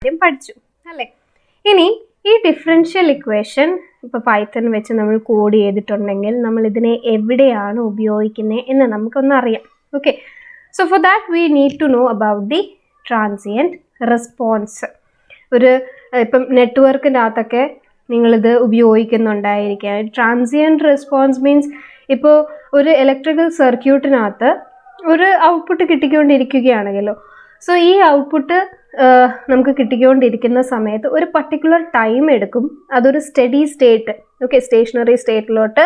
പഠിച്ചു അല്ലേ? ഇനി ഈ ഡിഫറൻഷ്യൽ ഇക്വേഷൻ ഇപ്പോൾ പൈത്തൺ വെച്ച് നമ്മൾ കോഡ് ചെയ്തിട്ടുണ്ടെങ്കിൽ നമ്മൾ ഇതിനെ എവിടെയാണ് ഉപയോഗിക്കുന്നത് എന്ന് നമുക്കൊന്ന് അറിയാം. Okay, so for that we need to know about the transient response. ഒരു ഇപ്പം നെറ്റ്വർക്കിൻ്റെ അകത്തൊക്കെ നിങ്ങളിത് ഉപയോഗിക്കുന്നുണ്ടായിരിക്കുക. ട്രാൻസിയൻറ്റ് റെസ്പോൺസ് മീൻസ് ഇപ്പോൾ ഒരു ഇലക്ട്രിക്കൽ സർക്യൂട്ടിനകത്ത് ഒരു ഔട്ട്പുട്ട് കിട്ടിക്കൊണ്ടിരിക്കുകയാണെങ്കിലോ, സോ ഈ ഔട്ട്പുട്ട് നമുക്ക് കിട്ടിക്കൊണ്ടിരിക്കുന്ന സമയത്ത് ഒരു പർട്ടിക്കുലർ ടൈം എടുക്കും അതൊരു സ്റ്റഡി സ്റ്റേറ്റ്, ഓക്കെ, സ്റ്റേഷനറി സ്റ്റേറ്റിലോട്ട്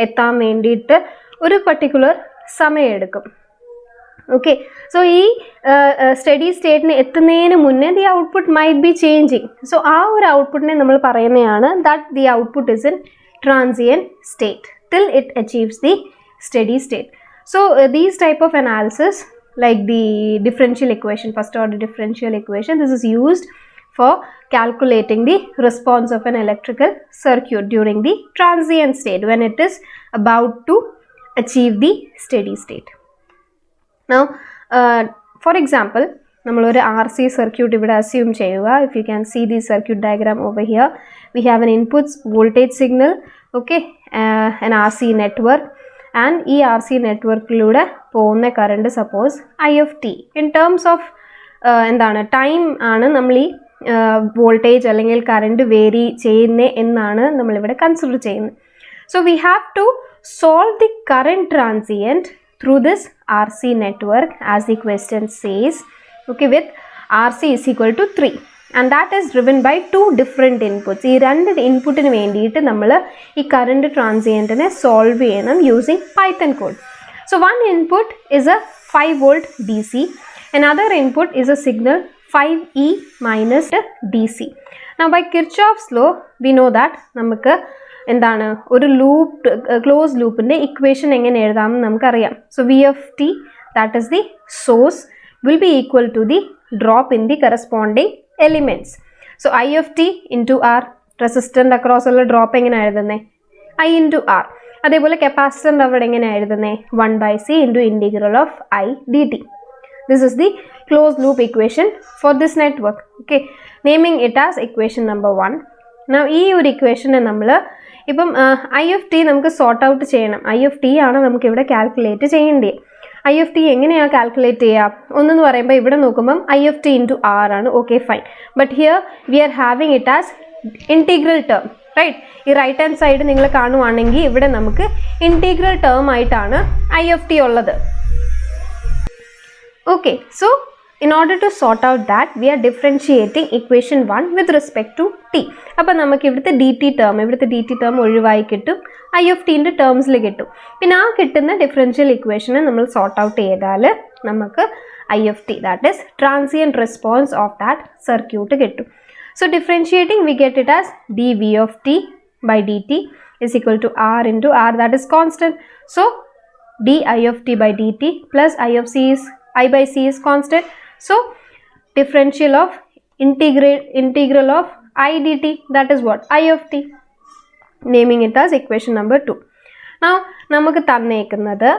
എത്താൻ വേണ്ടിയിട്ട് ഒരു പർട്ടിക്കുലർ സമയം എടുക്കും. ഓക്കെ, സോ ഈ സ്റ്റഡി സ്റ്റേറ്റിന് എത്തുന്നതിന് മുന്നേ the output might be changing. So ആ ഒരു ഔട്ട്പുട്ടിനെ നമ്മൾ പറയുന്നതാണ് that the output is in transient state till it achieves the steady state. So these type of analysis like the differential equation, first order differential equation, this is used for calculating the response of an electrical circuit during the transient state when it is about to achieve the steady state. Now for example നമ്മൾ ഒരു RC circuit ഇവിടെ assume ചെയ്യുക. If you can see the circuit diagram over here, we have an inputs voltage signal, okay, an RC network, and ഈ RC നെറ്റ്വർക്കിലൂടെ പോകുന്ന current suppose IF in terms of എന്താണ് time ആണ് നമ്മൾ ഈ voltage അല്ലെങ്കിൽ current vary ചെയ്യുന്നത് എന്നാണ് നമ്മളിവിടെ കൺസിഡർ ചെയ്യുന്നത്. So we have to solve the current transient through this RC network as the question says, okay, with RC is equal to 3 and that is driven by two different inputs. ഈ രണ്ട് ഇൻപുട്ടിന് വേണ്ടിയിട്ട് നമ്മൾ ഈ current ട്രാൻസിയൻറ്റിനെ solve ചെയ്യണം using Python code. So one input is A 5 volt DC, another input is a signal 5E minus DC. Now by Kirchhoff's law we know that നമുക്ക് എന്താണ് ഒരു ലൂപ്പ് ക്ലോസ് ലൂപ്പിൻ്റെ ഇക്വേഷൻ എങ്ങനെ എഴുതാമെന്ന് നമുക്കറിയാം. So V of t, that is the source, will be equal to the drop in the corresponding elements. So I of t into R, resistant across ഉള്ള drop എങ്ങനെ എഴുതുന്നത്? I into R. അതേപോലെ കപ്പാസിറ്ററിൻ്റെ അവിടെ എങ്ങനെ എഴുതുന്നത്? 1/C into integral of I dt. This is the closed loop equation for this network. Okay, naming it as equation number 1. Now ഈ ഒരു ഇക്വേഷനെ നമ്മൾ ഇപ്പം I of t നമുക്ക് സോർട്ട് ഔട്ട് ചെയ്യണം. I of t ആണ് നമുക്ക് ഇവിടെ കാൽക്കുലേറ്റ് ചെയ്യേണ്ടത്. I of t എങ്ങനെയാണ് കാൽക്കുലേറ്റ് ചെയ്യുക? ഒന്നെന്ന് പറയുമ്പോൾ ഇവിടെ നോക്കുമ്പം I of t into R ആണ്. Okay, fine. But here we are having it as integral term, right? ഈ റൈറ്റ് ഹാൻഡ് സൈഡ് നിങ്ങൾ കാണുവാണെങ്കിൽ ഇവിടെ നമുക്ക് ഇൻറ്റീഗ്രൽ ടേം ആയിട്ടാണ് I of t ഉള്ളത്. Okay, so in order to sort out that we are differentiating equation 1 with respect to t. അപ്പോൾ നമുക്ക് ഇവിടുത്തെ dt ടേം ഒഴിവായി കിട്ടും, I of t ൻ്റെ ടേംസിൽ കിട്ടും. പിന്നെ ആ കിട്ടുന്ന ഡിഫറൻഷ്യൽ ഇക്വേഷനെ നമ്മൾ സോർട്ട് ഔട്ട് ചെയ്താൽ നമുക്ക് I of t, that is transient response of that circuit കിട്ടും. So differentiating we get it as dv of t by dt is equal to R into R, that is constant. So di of t by dt plus I by c is constant. So differential of integral of I dt, that is what? I of t. Naming it as equation number 2. Now നമുക്ക് തന്നേക്കുന്നത്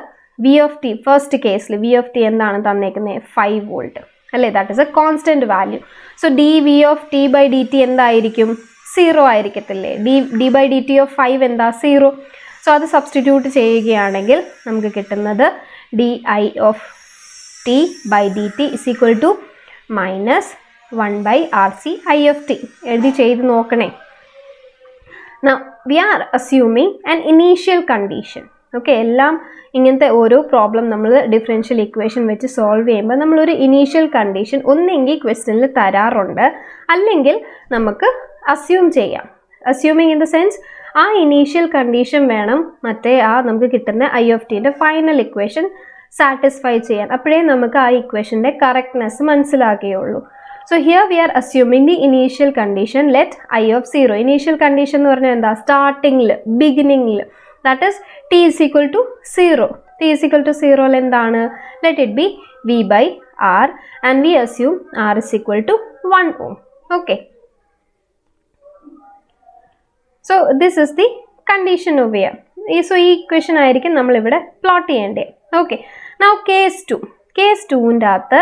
V of t, first കേസിൽ V of t എന്താണ് തന്നേക്കുന്നത്? 5 volt അല്ലേ? that is a constant value. So dv of t by dt എന്തായിരിക്കും? 0 ആയിരിക്കത്തില്ലേ? d by dt of 5 എന്താ? 0. So അത് substitute ചെയ്യുകയാണെങ്കിൽ നമുക്ക് കിട്ടുന്നത് di of t by dt is equal to minus 1 by RC I of t. എഴുതി ചെയ്ത് നോക്കണേ. Now we are assuming an initial condition. Okay, എല്ലാം ഇങ്ങനത്തെ ഓരോ പ്രോബ്ലം നമ്മൾ ഡിഫറൻഷ്യൽ ഇക്വേഷൻ വെച്ച് സോൾവ് ചെയ്യുമ്പോൾ നമ്മളൊരു ഇനീഷ്യൽ കണ്ടീഷൻ ഒന്നെങ്കിൽ ക്വസ്റ്റ്യനിൽ തരാറുണ്ട്, അല്ലെങ്കിൽ നമുക്ക് അസ്യൂം ചെയ്യാം. അസ്യൂമിങ് ഇൻ ദ സെൻസ് ആ ഇനീഷ്യൽ കണ്ടീഷൻ വേണം മറ്റേ ആ നമുക്ക് കിട്ടുന്ന I of t ൻ്റെ ഫൈനൽ ഇക്വേഷൻ സാറ്റിസ്ഫൈ ചെയ്യാൻ. അപ്പോഴേ നമുക്ക് ആ ഇക്വേഷൻ്റെ കറക്റ്റ്നെസ് മനസ്സിലാക്കുകയുള്ളൂ. So here we are assuming the initial condition let I of 0. Initial condition എന്ന് പറഞ്ഞാൽ എന്താ? സ്റ്റാർട്ടിങ്ങിൽ, ബിഗിനിങ്ങിൽ, that is t is equal to 0. t is equal to 0 എന്താണ്? Let it be V by R and we assume R is equal to 1 ohm. Okay. So this is the condition over here. So ഈ equation ആയിരിക്കും നമ്മളിവിടെ plot ചെയ്യേണ്ടത്. Okay, now case 2. Case 2ൻ്റെ അകത്ത്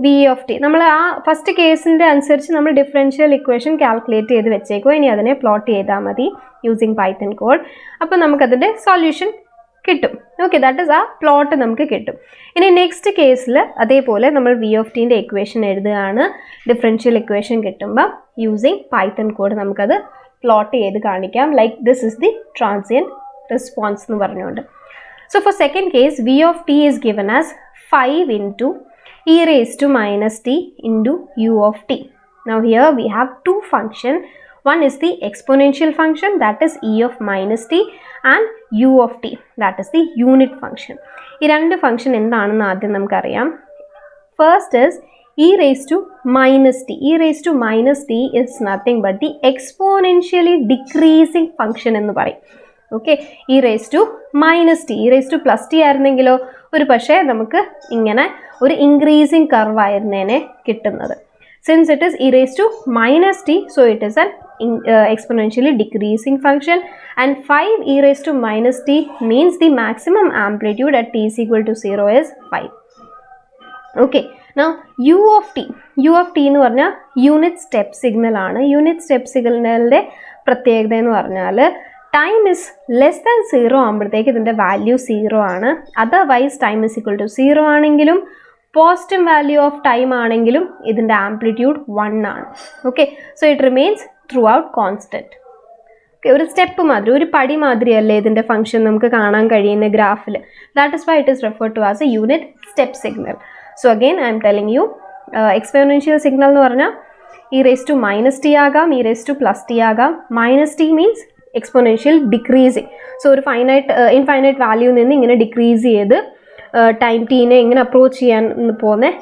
V of T. നമ്മൾ ആ first കേസിൻ്റെ അനുസരിച്ച് നമ്മൾ ഡിഫറൻഷ്യൽ ഇക്വേഷൻ കാൽക്കുലേറ്റ് ചെയ്ത് വെച്ചേക്കും. ഇനി അതിനെ പ്ലോട്ട് ചെയ്താൽ മതി യൂസിങ് പൈത്തൺ കോഡ്. അപ്പോൾ നമുക്കതിൻ്റെ സൊല്യൂഷൻ കിട്ടും. ഓക്കെ, ദാറ്റ് ഈസ് ആ പ്ലോട്ട് നമുക്ക് കിട്ടും. ഇനി നെക്സ്റ്റ് കേസിൽ അതേപോലെ നമ്മൾ വി ഓഫ് ടീൻ്റെ ഇക്വേഷൻ എഴുതുകയാണ്. ഡിഫറൻഷ്യൽ ഇക്വേഷൻ കിട്ടുമ്പോൾ യൂസിങ് പൈത്തൺ കോഡ് നമുക്കത് പ്ലോട്ട് ചെയ്ത് കാണിക്കാം. Like this is the transient response എന്ന് പറഞ്ഞുകൊണ്ട്. So for second case, v of t is given as 5 into e raised to minus t into u of t. Now here we have two functions. One is the exponential function, that is e of minus t, and u of t, that is the unit function. ഈ രണ്ട് function എന്താണെന്ന് ആദ്യം നമുക്കറിയാം. First is e raised to minus t. e raised to minus t is nothing but the exponentially decreasing function എന്ന് പറയും. Okay, e raise to minus t. E raise to plus t ആയിരുന്നെങ്കിലോ ഒരു പക്ഷേ നമുക്ക് ഇങ്ങനെ ഒരു ഇൻക്രീസിങ് കർവ് ആയിരുന്നേനെ കിട്ടുന്നത്. Since it is e raise to minus t, so it is an exponentially decreasing function, and 5 e raised to minus t means the maximum amplitude at t is equal to 0 is 5. Okay, now u of t എന്ന് പറഞ്ഞാൽ unit step signal ആണ്. Unit step സിഗ്നലിൻ്റെ പ്രത്യേകത എന്ന് പറഞ്ഞാൽ time is less than 0 ആകുമ്പോഴത്തേക്ക് ഇതിൻ്റെ value 0 ആണ്. Otherwise time is equal to 0 ആണെങ്കിലും പോസിറ്റീവ് വാല്യൂ ഓഫ് ടൈം ആണെങ്കിലും ഇതിൻ്റെ ആംപ്ലിറ്റ്യൂഡ് 1 ആണ്. Okay, so it remains through out constant. Okay, ഒരു സ്റ്റെപ്പ് മാതിരി, ഒരു പടി മാതിരിയല്ലേ ഇതിൻ്റെ ഫംഗ്ഷൻ നമുക്ക് കാണാൻ കഴിയുന്ന ഗ്രാഫിൽ. That is why it is referred to as a unit step signal. So again I'm telling you, exponential signal എന്ന് പറഞ്ഞാൽ e raise to minus t ആകാം, e raise to plus t ആകാം. Minus t means exponential decreasing. So ഒരു infinite value നിന്ന് ഇങ്ങനെ decrease ചെയ്ത് time ടീനെ ഇങ്ങനെ approach ചെയ്യാൻ പോകുന്നത്.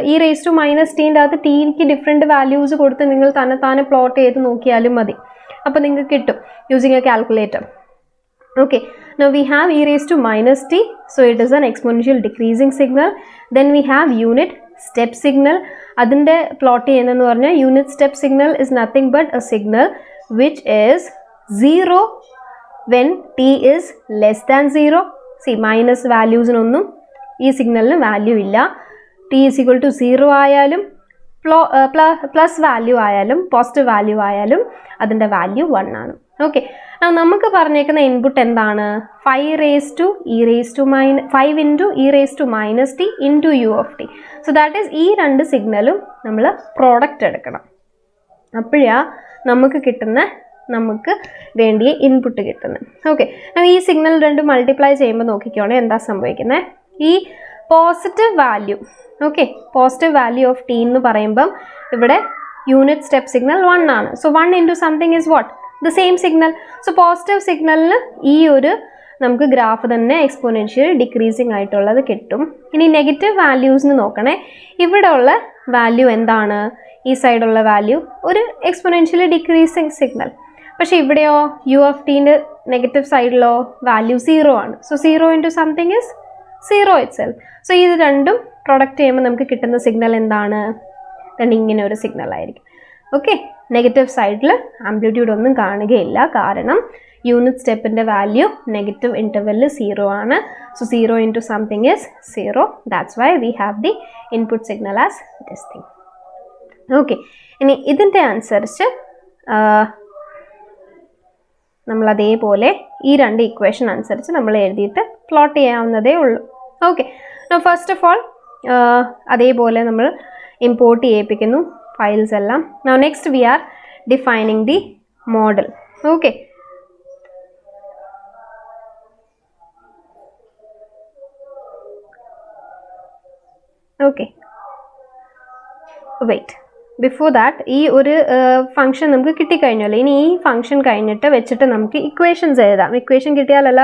ഈ റേസ് ടു മൈനസ് ടീൻ്റെ അകത്ത് ടീക്ക് ഡിഫറെൻറ്റ് വാല്യൂസ് കൊടുത്ത് നിങ്ങൾ തന്നെ പ്ലോട്ട് ചെയ്ത് നോക്കിയാലും മതി. അപ്പോൾ നിങ്ങൾക്ക് കിട്ടും using A calculator. Okay, now we have e raised to minus t, so it is an exponential decreasing signal. Then we have unit step signal. Adinte plot cheyyunnu parnja unit step signal is nothing but a signal which is 0 when t is less than 0. See, minus values nonnum ee signal nu value illa. t is equal to 0 ayalum plus value ayalum positive value ayalum adinte value 1 aanu. Okay, now നമുക്ക് പറഞ്ഞേക്കുന്ന input എന്താണ്? 5 raised to e raised to minus 5 into e raised to minus t into u of t. So that is ഈ രണ്ട് സിഗ്നലും നമ്മൾ product എടുക്കണം. അപ്പോഴാ നമുക്ക് വേണ്ടിയ ഇൻപുട്ട് കിട്ടുന്നത്. ഓക്കെ, ഈ സിഗ്നൽ രണ്ടും മൾട്ടിപ്ലൈ ചെയ്യുമ്പോൾ നോക്കിക്കോണേ എന്താ സംഭവിക്കുന്നത്. ഈ positive value, okay, positive value of T എന്ന് പറയുമ്പം ഇവിടെ യൂണിറ്റ് സ്റ്റെപ്പ് സിഗ്നൽ 1 ആണ്. So 1 into something is what? The same signal. So positive signalന് ഈ ഒരു നമുക്ക് ഗ്രാഫ് തന്നെ എക്സ്പോണൻഷ്യൽ ഡിക്രീസിങ് ആയിട്ടുള്ളത് കിട്ടും. ഇനി നെഗറ്റീവ് വാല്യൂസിന് നോക്കണേ. ഇവിടെ ഉള്ള വാല്യൂ എന്താണ്? ഈ സൈഡുള്ള വാല്യൂ ഒരു എക്സ്പോണൻഷ്യലി ഡിക്രീസിങ് സിഗ്നൽ. പക്ഷേ ഇവിടെയോ യു ഓഫ് ടീൻ്റെ നെഗറ്റീവ് സൈഡിലോ വാല്യൂ 0 ആണ്. So 0 into something is 0 itself. So ഇത് രണ്ടും പ്രൊഡക്റ്റ് ചെയ്യുമ്പോൾ നമുക്ക് കിട്ടുന്ന സിഗ്നൽ എന്താണ്? ഇങ്ങനെ ഒരു സിഗ്നൽ ആയിരിക്കും. ഓക്കെ, നെഗറ്റീവ് സൈഡിൽ ആംപ്ലിറ്റ്യൂഡ് ഒന്നും കാണുകയില്ല, കാരണം യൂണിറ്റ് സ്റ്റെപ്പിൻ്റെ വാല്യൂ നെഗറ്റീവ് ഇൻ്റർവെല്ലിൽ 0 ആണ്. So 0 into something is 0. That's why we have the input signal as this thing. Okay, ഇനി ഇതിൻ്റെ അനുസരിച്ച് നമ്മൾ അതേപോലെ ഈ രണ്ട് ഇക്വേഷൻ അനുസരിച്ച് നമ്മൾ എഴുതിയിട്ട് പ്ലോട്ട് ചെയ്യാവുന്നതേ ഉള്ളൂ. ഓക്കെ, ഫസ്റ്റ് ഓഫ് ഓൾ അതേപോലെ നമ്മൾ ഇമ്പോർട്ട് ചെയ്യിപ്പിക്കുന്നു files എല്ലാം. Now next we are defining the model. Okay, wait, before that ഈ ഒരു ഫംഗ്ഷൻ നമുക്ക് കിട്ടിക്കഴിഞ്ഞല്ലോ. ഇനി ഈ ഫംഗ്ഷൻ കഴിഞ്ഞിട്ട് വെച്ചിട്ട് നമുക്ക് ഇക്വേഷൻസ് എഴുതാം. ഇക്വേഷൻ കിട്ടിയാലല്ല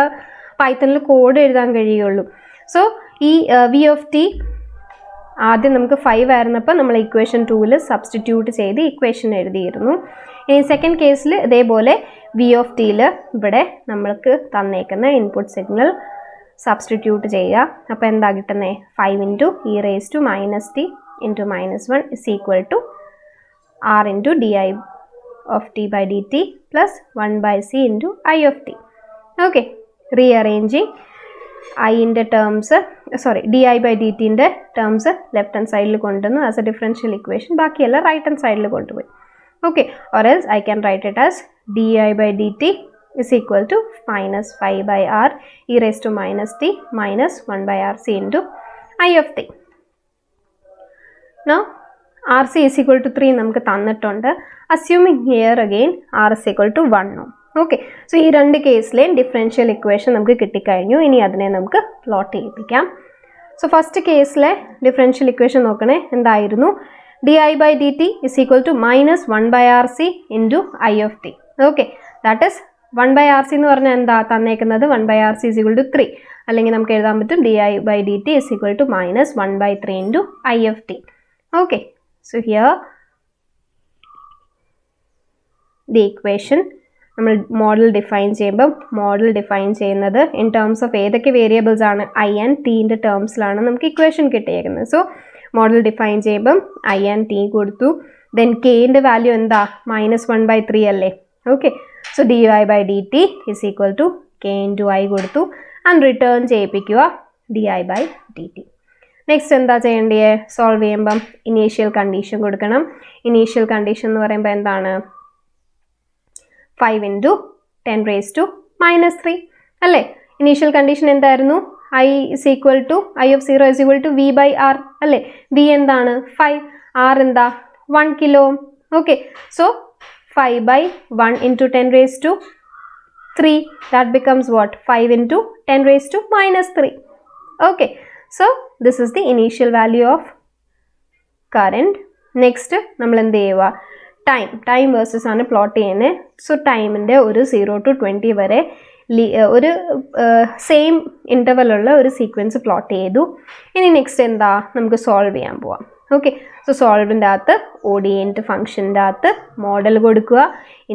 പൈത്തണിൽ കോഡ് എഴുതാൻ കഴിയുള്ളൂ. സോ ഈ വി ഓഫ് ടി ആദ്യം നമുക്ക് 5 ആയിരുന്നപ്പോൾ നമ്മൾ ഇക്വേഷൻ 2ൽ സബ്സ്റ്റിറ്റ്യൂട്ട് ചെയ്ത് ഇക്വേഷൻ എഴുതിയിരുന്നു. ഇനി സെക്കൻഡ് കേസിൽ ഇതേപോലെ വി ഓഫ് ടിയിൽ ഇവിടെ നമ്മൾക്ക് തന്നേക്കുന്ന ഇൻപുട്ട് സിഗ്നൽ സബ്സ്റ്റിറ്റ്യൂട്ട് ചെയ്യുക. അപ്പോൾ എന്താ കിട്ടുന്നത്? 5 into e raised to minus t into minus 1 is equal to r into di of t by dt plus 1 by c into I of t. Okay, rearranging I in the terms, di by dt in the terms left hand side as a differential equation. Baki alla right hand side okay, or else I can write it as di by dt is equal to minus 5 by r e raised to minus t minus 1 by rc into I of t. Now rc is equal to 3 namukku thannittunde. Assuming here again r is equal to 1. Okay, so ee rendu case le differential equation namukku kitti kayinju. Ini adine namukku plot cheyippikam. So first case le differential equation nokkane endayirunnu di by dt is equal to minus 1 by rc into I of t. Okay, that is 1 by rc എന്ന് പറഞ്ഞാൽ എന്താ തന്നേക്കുന്നത് 1 by rc is equal to 3. അല്ലെങ്കിൽ നമുക്ക് എഴുതാൻ പറ്റും di by dt is equal to minus 1 by 3 into I of t. Okay, so here the equation നമ്മൾ model define ചെയ്യുമ്പോൾ model define ചെയ്യുന്നത് ഇൻ ടേംസ് ഓഫ് ഏതൊക്കെ വേരിയബിൾസ് ആണ് I and t ന്റെ ടേംസിലാണ് നമുക്ക് ഇക്വേഷൻ കിട്ടിയിരിക്കുന്നത്. സോ മോഡൽ ഡിഫൈൻ ചെയ്യുമ്പം I and t കൊടുത്തു. ദെൻ k ന്റെ വാല്യൂ എന്താ minus 1 by 3 അല്ലേ. Okay, so di by dt is equal to k into I കൊടുത്തു ആൻഡ് റിട്ടേൺ ചെയ്യിപ്പിക്കുക di by dt. നെക്സ്റ്റ് എന്താ ചെയ്യേണ്ടത്? സോൾവ് ചെയ്യുമ്പം ഇനീഷ്യൽ കണ്ടീഷൻ കൊടുക്കണം. ഇനീഷ്യൽ കണ്ടീഷൻ എന്ന് പറയുമ്പോൾ എന്താണ്? 5 into 10 raised to minus 3 അല്ലേ. ഇനീഷ്യൽ കണ്ടീഷൻ എന്തായിരുന്നു? I is equal to I of 0 is equal to V by R അല്ലേ. V എന്താണ്? 5. R എന്താ? 1 kilo. Okay, so 5 by 1 into 10 raised to 3. That becomes what? 5 into 10 raised to minus 3. Okay, so this is the initial value of current. Next നമ്മൾ എന്ത് ചെയ്യുക? Time versus ആണ് plot ചെയ്യുന്നത്. So ടൈമിൻ്റെ ഒരു 0 to 20 വരെ ഒരു സെയിം ഇൻ്റർവലുള്ള ഒരു സീക്വൻസ് പ്ലോട്ട് ചെയ്തു. ഇനി നെക്സ്റ്റ് എന്താ? നമുക്ക് സോൾവ് ചെയ്യാൻ പോവാം. ഓക്കെ, സോ സോൾവിൻ്റെ അകത്ത് ODE ഫംഗ്ഷൻ്റെ അകത്ത് മോഡൽ കൊടുക്കുക,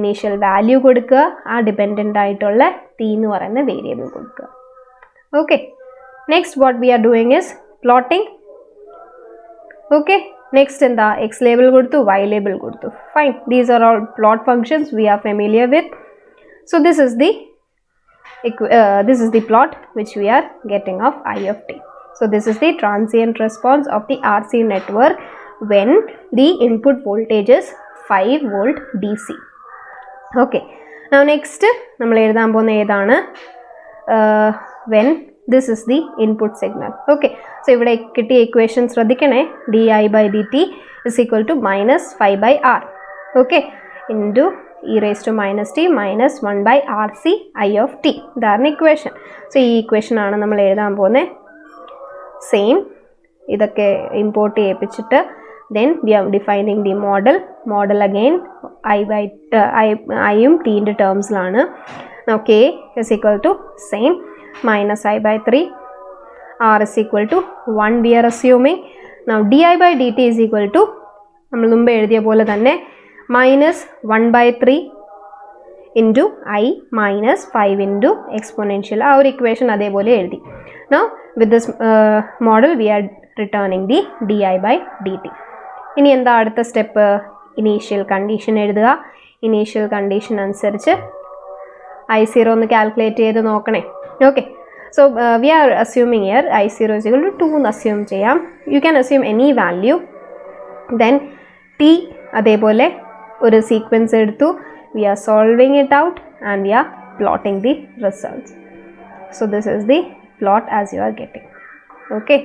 ഇനീഷ്യൽ വാല്യൂ കൊടുക്കുക, ആ ഡിപെൻഡൻ്റ് ആയിട്ടുള്ള t എന്ന് പറയുന്ന വേരിയബിൾ കൊടുക്കുക. Okay, next what we are doing is plotting. Okay, next എന്താ? എക്സ് ലേബിൾ കൊടുത്തു, വൈ ലേബിൾ കൊടുത്തു. Fine, these are all plot functions we are familiar with. So this is the plot which we are getting of I of t. So this is the transient response of the RC network when the input voltage is 5 volt DC. Okay, now next നമ്മൾ എഴുതാൻ പോകുന്ന ഏതാണ്? When this is the input signal. Okay, so ഇവിടെ കിട്ടിയ equation ശ്രദ്ധിക്കണേ. di by dt is equal to minus 5 by r. Okay, into e raised to minus t minus 1 by rc I of t. ഇതാണ് equation. So ഈ equation ആണ് നമ്മൾ എഴുതാൻ പോകുന്നത്. Same ഇതൊക്കെ import ചെയ്യിപ്പിച്ചിട്ട് then we are defining the model again I യും t ന്റെ ടേംസിലാണ്. Now k is equal to same minus I by 3, r is equal to 1 we are assuming. Now di by dt is equal to നമ്മൾ മുമ്പ് എഴുതിയ പോലെ തന്നെ minus 1 by 3 into I minus 5 into exponential. ആ ഒരു equation അതേപോലെ എഴുതി. Now with this model we are returning the di by dt. ഇനി എന്താ അടുത്ത സ്റ്റെപ്പ്? ഇനീഷ്യൽ കണ്ടീഷൻ എഴുതുക. ഇനീഷ്യൽ കണ്ടീഷൻ അനുസരിച്ച് I0 ഒന്ന് കാൽക്കുലേറ്റ് ചെയ്ത് നോക്കണേ. Okay, so we are assuming here I0 is equal to 2 എന്ന് അസ്യൂം ചെയ്യാം. You can assume any value. Then t അതേപോലെ ഒരു സീക്വൻസ് എടുത്തു. We are solving it out and we are plotting the results. So this is the plot as you are getting. Okay.